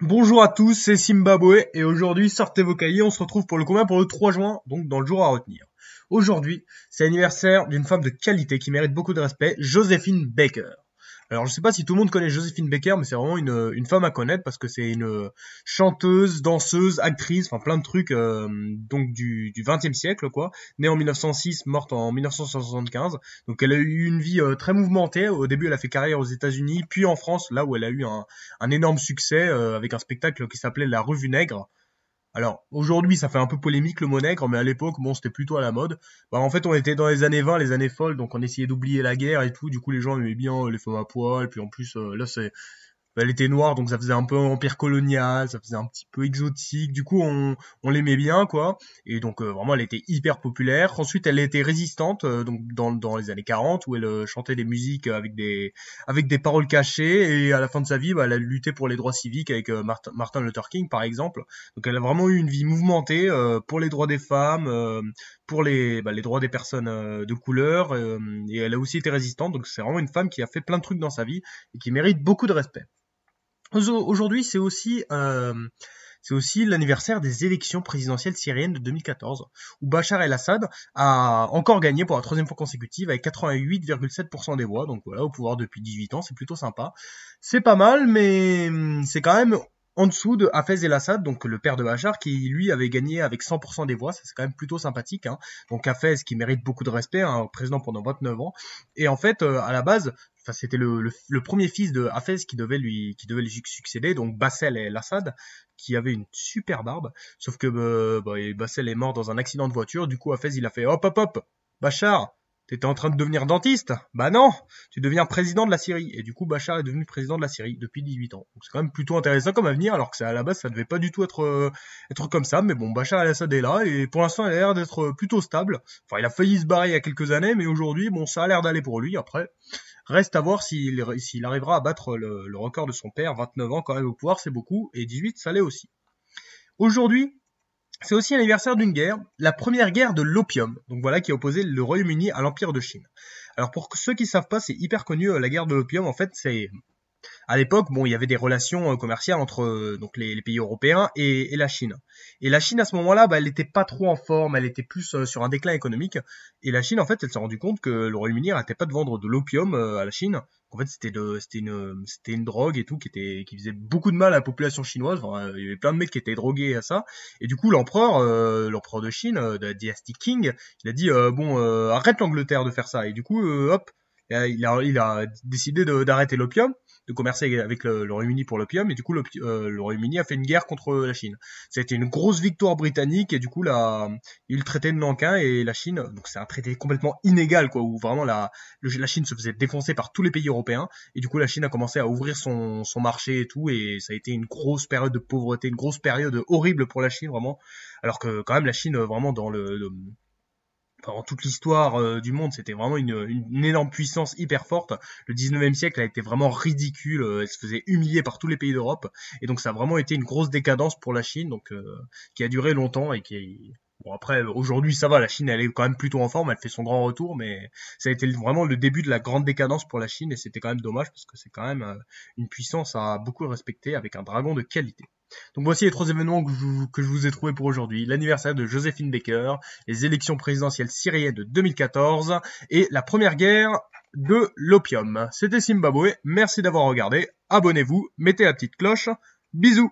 Bonjour à tous, c'est Zimbabwe et aujourd'hui sortez vos cahiers, on se retrouve pour le combat pour le 3 juin, donc dans le jour à retenir. Aujourd'hui, c'est l'anniversaire d'une femme de qualité qui mérite beaucoup de respect, Joséphine Baker. Alors je sais pas si tout le monde connaît Joséphine Baker, mais c'est vraiment une femme à connaître parce que c'est une chanteuse, danseuse, actrice, enfin plein de trucs donc du 20e siècle quoi. Née en 1906, morte en 1975. Donc elle a eu une vie très mouvementée. Au début elle a fait carrière aux États-Unis, puis en France, là où elle a eu un énorme succès avec un spectacle qui s'appelait La Revue Nègre. Alors, aujourd'hui, ça fait un peu polémique le mot nègre, mais à l'époque, bon, c'était plutôt à la mode. Bah, en fait, on était dans les années 20, les années folles, donc on essayait d'oublier la guerre et tout. Du coup, les gens aimaient bien les femmes à poil. Puis en plus, là, elle était noire, donc ça faisait un peu empire colonial, ça faisait un petit peu exotique. Du coup, on l'aimait bien, quoi. Et donc, vraiment, elle était hyper populaire. Ensuite, elle était résistante, donc dans les années 40, où elle chantait des musiques avec des paroles cachées. Et à la fin de sa vie, bah, elle a lutté pour les droits civiques avec Martin Luther King, par exemple. Donc, elle a vraiment eu une vie mouvementée pour les droits des femmes, pour les droits des personnes de couleur. Et elle a aussi été résistante. Donc, c'est vraiment une femme qui a fait plein de trucs dans sa vie et qui mérite beaucoup de respect. Aujourd'hui, c'est aussi l'anniversaire des élections présidentielles syriennes de 2014, où Bachar el-Assad a encore gagné pour la troisième fois consécutive avec 88,7% des voix. Donc voilà, au pouvoir depuis 18 ans, c'est plutôt sympa. C'est pas mal, mais c'est quand même en dessous de Hafez el-Assad, donc le père de Bachar, qui lui avait gagné avec 100% des voix. Ça c'est quand même plutôt sympathique, hein. Donc Hafez qui mérite beaucoup de respect, hein, président pendant 29 ans. Et en fait, à la base, enfin, c'était le premier fils de Hafez qui devait lui succéder, donc Bassel el-Assad, qui avait une super barbe. Sauf que Bassel est mort dans un accident de voiture. Du coup, Hafez il a fait hop hop hop, Bachar, t'étais en train de devenir dentiste? Bah non, tu deviens président de la Syrie. Et du coup, Bachar est devenu président de la Syrie depuis 18 ans. Donc c'est quand même plutôt intéressant comme avenir, alors que ça, à la base ça devait pas du tout être comme ça. Mais bon, Bachar el-Assad est là et pour l'instant il a l'air d'être plutôt stable. Enfin, il a failli se barrer il y a quelques années, mais aujourd'hui, bon, ça a l'air d'aller pour lui. Après, reste à voir s'il arrivera à battre le record de son père. 29 ans quand même au pouvoir, c'est beaucoup, et 18, ça l'est aussi. Aujourd'hui, c'est aussi l'anniversaire d'une guerre, la première guerre de l'opium, donc voilà, qui a opposé le Royaume-Uni à l'Empire de Chine. Alors pour ceux qui ne savent pas, c'est hyper connu, la guerre de l'opium, en fait, c'est à l'époque, bon, il y avait des relations commerciales entre donc les pays européens et la Chine. Et la Chine à ce moment-là, bah, elle n'était pas trop en forme, elle était plus sur un déclin économique. Et la Chine, en fait, elle s'est rendu compte que le Royaume-Uni n'arrêtait pas de vendre de l'opium à la Chine. En fait, c'était une drogue et tout qui faisait beaucoup de mal à la population chinoise. Enfin, il y avait plein de mecs qui étaient drogués à ça. Et du coup, l'empereur de Chine, de la dynastie Qing, il a dit bon, arrête l'Angleterre de faire ça. Et du coup, hop, il a décidé d'arrêter l'opium, de commercer avec le Royaume-Uni pour l'opium, et du coup le Royaume-Uni a fait une guerre contre la Chine. Ça a été une grosse victoire britannique, et du coup il y a eu le traité de Nankin et la Chine, donc c'est un traité complètement inégal, quoi, où vraiment la Chine se faisait défoncer par tous les pays européens, et du coup la Chine a commencé à ouvrir son marché et tout, et ça a été une grosse période de pauvreté, une grosse période horrible pour la Chine, vraiment, alors que quand même la Chine, vraiment dans pendant toute l'histoire du monde, c'était vraiment une énorme puissance hyper forte. Le 19e siècle a été vraiment ridicule, elle se faisait humilier par tous les pays d'Europe, et donc ça a vraiment été une grosse décadence pour la Chine, donc qui a duré longtemps et qui bon après aujourd'hui ça va, la Chine elle est quand même plutôt en forme, elle fait son grand retour, mais ça a été vraiment le début de la grande décadence pour la Chine et c'était quand même dommage parce que c'est quand même une puissance à beaucoup respecter avec un dragon de qualité. Donc voici les trois événements que je vous ai trouvés pour aujourd'hui. L'anniversaire de Joséphine Baker, les élections présidentielles syriennes de 2014 et la première guerre de l'opium. C'était Zimbabwe, merci d'avoir regardé, abonnez-vous, mettez la petite cloche, bisous.